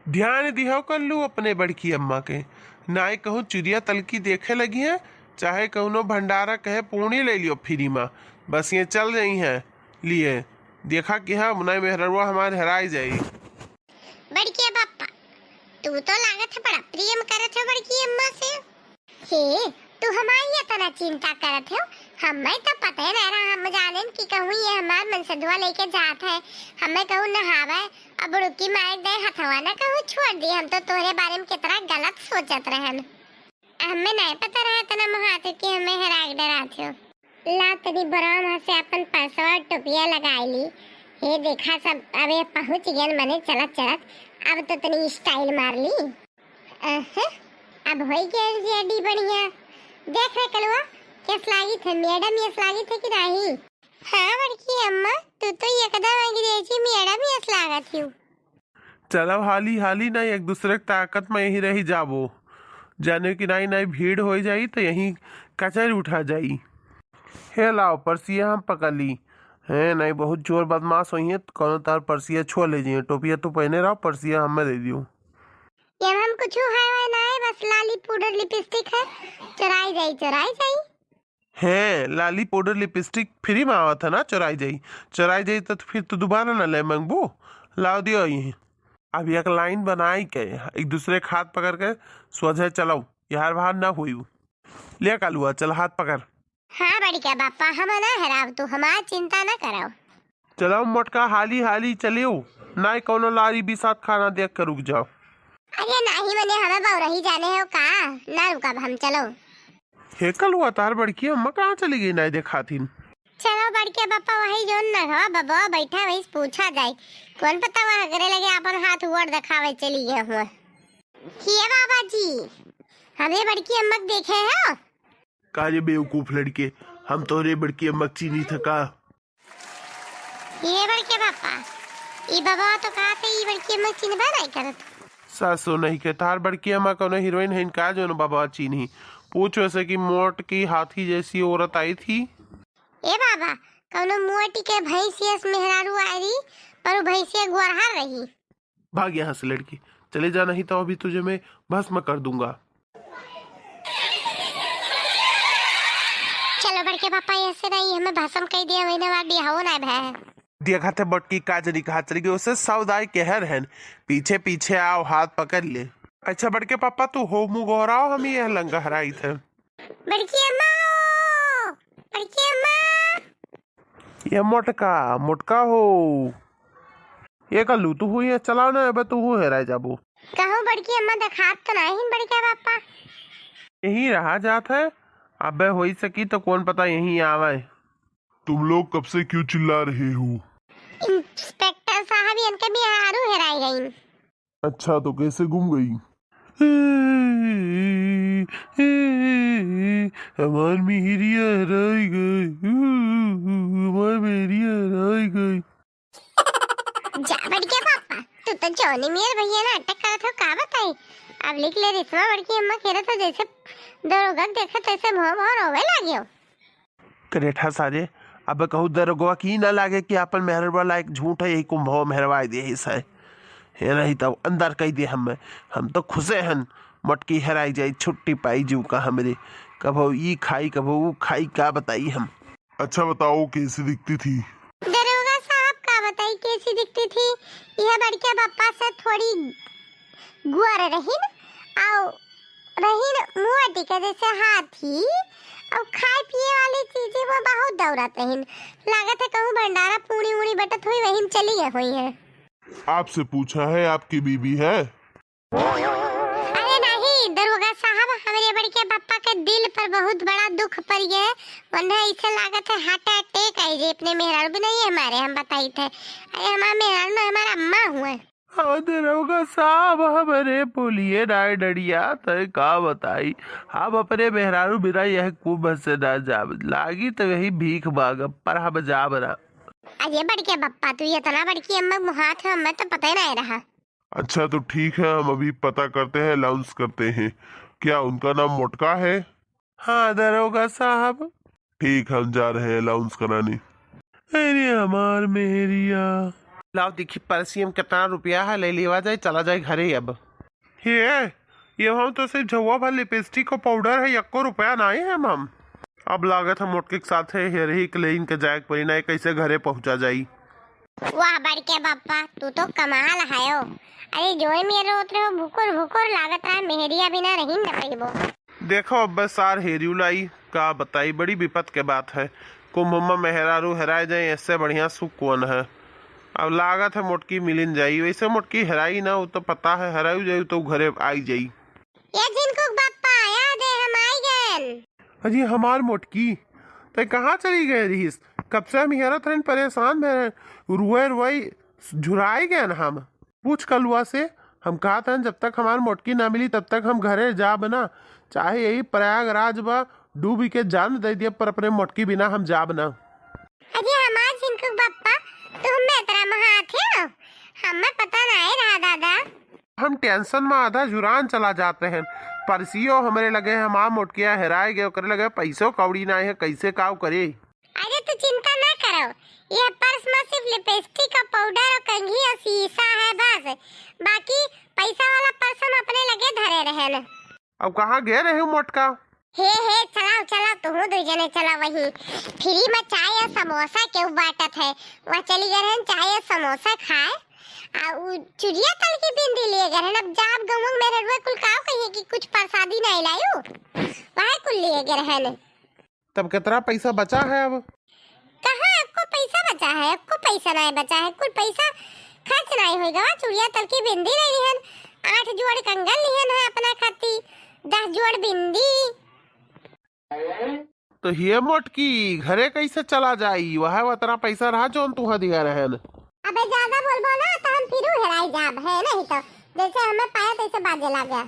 ध्यान दिहो कर लू अपने बड़की अम्मा के। नाई कहूँ चिड़िया तलकी देखे लगी है, चाहे कौनो भंडारा कहे पूर्णी ले लियो फ्री में, बस ये चल रही है लिए देखा कि हाँ मुनाई मेहरवा हमारे हराई जाई। बड़की पापा तू तो लागत है बड़ा प्रेम करत है बड़की अम्मा से। हे तू हमारी इतना चिंता करत हो, हमें तो पता है ना रहा, हम जाने कि कहूँ ये हमार मनसदुआ लेके जात है, हमें कहूँ नहावे अब रुकी मार दे हथवा ना कहूँ छोड़ दी। हम तो तोरे बारे में कितना गलत सोचत रहन, हमें नहीं पता रहा तना महाते कि हमें हराग डरात हो। ला तनी बराम से अपन परसवा टोपिया लगाई ली। ये देखा सब अबे पहुंच गए मने चलत चलत, अब तो तनी स्टाइल मार ली। अब हो गया रेडी बढ़िया। देख रहे कलवा कैस लागी थे मैडम, यस लागी थे कि नहीं? हाँ बड़की अम्मा तू तो एकदम अंग्रेजी मैडम यस लागत थी। चलो हाली हाली नहीं एक दूसरे की ताकत में यही रही जाबो, जाने की नहीं नहीं भीड़ हो जाई तो यही कचर उठा जाई। हे लाओ परसिया हम पकड़ ली है, नहीं बहुत जोर बदमाश हुई है तो कौन तार परसिया छो ले जाइए, टोपिया तो पहने रहो परसिया हमें दे दियो। ये हम कुछ है ना है, बस लाली पाउडर लिपस्टिक है, चुराई जाई है लाली पाउडर लिपस्टिक फ्री में आवा था ना, चुराई जाई तो फिर तो दोबारा ना ले मंगबो, लाओ दियो ये। अब एक लाइन बनाई के एक दूसरे के हाथ पकड़ के सोझे चलो, यार बाहर ना हुई ले कालुआ चल हाथ पकड़। हाँ बड़का बापा हम ना हराव, तू हमार चिंता ना कराओ। चलो मोटका हाली हाली चलियो, ना कोनो लारी भी साथ खाना देख कर रुक जाओ। अरे नहीं मने हमें बौरही जाने हो का, ना रुका हम चलो। हे कलुआ तार बड़की अम्मा कहाँ चली गई नहीं देखातीन। चलो बड़के पापा वही जोन ना हो बाबा बैठा वही पूछा जाए, कौन पता वहाँ करे लगे अपन हाथ ऊपर दिखावे चली गए हुआ। किए बाबा जी हमें बड़की अम्मा देखे हो? काजे बेवकूफ लड़के, हम तोरे बड़की अम्मा चीनी थका। ये बड़के पापा ये बाबा तो कहा थे ये बड़की अम्मा चिन्हबा नहीं करत। सासो नहीं के तार बड़की अम्मा कोनो हीरोइन है इनका जो न बाबा चीनी, पूछ वैसे कि मोट की हाथी जैसी औरत आई थी। ए बाबा कौनो मोटी के भैंसियस मेहरारू आई पर भैंसिया गुरहार रही। भाग यहाँ से लड़की, चले जा नहीं तो अभी तुझे मैं भस्म कर दूंगा। चलो बड़के पापा ऐसे नहीं हमें भस्म कह दिया, महीने बाद बिहाव ना भै देखा थे बटकी काजरी कहा चली गई, उसे सौदाई कहर है, पीछे पीछे आओ हाथ पकड़ ले। अच्छा बड़के पापा तू हो मुँह गोहराओ, हम ये लंगा हराई थे। बड़की अम्मा बड़की अम्मा ये मोटका हो ये कलू तू हुई है चलाओ ना, अब तू हो हेराय जाबो। कहूँ बड़की अम्मा दिखात तो नहीं बड़के पापा। यही रहा जात है, अब हो सकी तो कौन पता यही आवे। तुम लोग कब से क्यों चिल्ला रहे हो? इंस्पेक्टर साहब इनके बिहारू हेराई गई। अच्छा तो कैसे गुम गई? हमार मेहरिया हराई गई, हमार मेहरिया हराई गई। जा बड़के पापा तू तो जोनी मेर भैया नाटक करत हो का बताई। अब लिख ले रिश्वा बड़की अम्मा कह रहा था जैसे दरोगा देखा तैसे मुंह रोवे लागियो। करेठा सारे अब कहूँ दरोगवा की ना लागे कि अपन मेहरबा लायक झूठ है, यही कुंभ मेहरवाई दे है नहीं तो अंदर कही दे हम तो खुशे हन, मटकी हराई जाई छुट्टी पाई जू का हमरे, कभो ई खाई कभो वो खाई का बताई हम। अच्छा बताओ कैसी दिखती थी? दरोगा साहब का बताई कैसी दिखती थी? यह बड़के पापा से थोड़ी गुआर रहीन आओ रहीन मुआटी के जैसे हाथी और खाए पिए वाली चीजें वो बहुत दौड़त रहीन, लागत है कहूँ भंडारा पूरी उड़ी बटत हुई वहीं चली गई हुई है। आपसे पूछा है आपकी बीबी है? अरे नहीं दरोगा साहब हमारे बड़के पापा के दिल पर बहुत बड़ा दुख पड़ गया है, वरना इसे लागत है हार्ट अटैक आई जे अपने मेहरारू भी नहीं है हमारे, हम बताई थे अरे हमारा मेहरारू ना हमारा अम्मा हुआ। हाँ दरोगा साहब हमारे बोलिए नाय डरिया तय का बताई, हम अपने मेहरारू बिना यह कुंभ से ना जा लागी तो यही भीख मांग पर हम जा बना। अरे बड़के पप्पा तू ये इतना बड़की अम्मा मुहात है हमें तो पता ही नहीं रहा। अच्छा तो ठीक है हम अभी पता करते हैं, अनाउंस करते हैं। क्या उनका नाम मोटका है? हाँ दरोगा साहब। ठीक हम जा रहे हैं अनाउंस कराने। अरे हमार मेहरिया लाओ देखी परसी में कितना रुपया है, ले लेवा जाए, चला जाए घरे अब। ये हम तो सिर्फ झुआ भर लिपस्टिक और पाउडर है, 1 रुपया नहीं है हम। अब लागत हम मोटके के साथ है हेयर ही क्लीन के जाए पड़ी ना, कैसे घरे पहुंचा जाई। वाह बड़के बापा, तू तो कमाल है। अरे जोए मेरे उतरे हो भुकुर भुकुर लागत रहा, मेहरिया बिना रही न पाइबो। देखो अब बस सार हेरियो लाई का बताई, बड़ी विपत के बात है। कुंभ में मेहरारू हेराए जाए, इससे बढ़िया सुख कौन है। अब लागत है मोटकी मिलिन जाई, वैसे मोटकी हेराई ना, वो तो पता है हेराई जाई तो घरे आई जाई। ये जिनको बापा याद है हम आई गए। अजी हमार मोटकी तो कहाँ चली गए रहीस? कब से हम हेरत रहन, परेशान में रुए रुई झुराए गए न हम। पूछ कलुआ से, हम कहा था जब तक हमार मोटकी ना मिली तब तक हम घरे जा बना, चाहे यही प्रयागराज बा डूबी के जान दे दिया, पर अपने मोटकी बिना हम जा बना। अजी हमार जिनको बापा तुम में तेरा महा थे, हमें पता नहीं रहा दादा। हम टेंशन में आधा जुरान चला जाते हैं। परसियो हमारे लगे हमार मोटकिया हेराए गए, करे लगे पैसों कौड़ी ना है, कैसे काव करे। अरे तू चिंता ना करो, ये पर्स में सिर्फ लिपस्टिक का पाउडर और कंघी और शीशा है बस, बाकी पैसा वाला पर्स हम अपने लगे धरे रहे न। अब कहाँ गए रहे मोटका? हे चलाओ चलाओ, तुम दो जने चला वही फ्री में चाय और समोसा क्यों बांटत है, वहाँ चली गए हैं चाय और समोसा खाए। चुड़िया तल की बिंदी लिए गए हैं। अब जाब गमंग मेरे रुए कुल काव कहिए कि कुछ प्रसादी नहीं लायो, वहाँ कुल लिए गए हैं। तब कितना पैसा बचा है? अब कहाँ आपको पैसा बचा है? आपको पैसा नहीं बचा है, कुल पैसा खर्च नहीं होगा। चुड़िया तल की बिंदी नहीं लिहन, 8 जोड़ कंगन लिहन है अपना खाती, 10 जोड़ बिंदी। तो ये मोटकी घरे कैसे चला जाई? वह उतना पैसा रहा जो तुहा दिया रहे। अबे ज्यादा बोलबो ना तो हम फिर हेराई जाब है नहीं, तो जैसे हमें पाया तैसे बाजे लगा।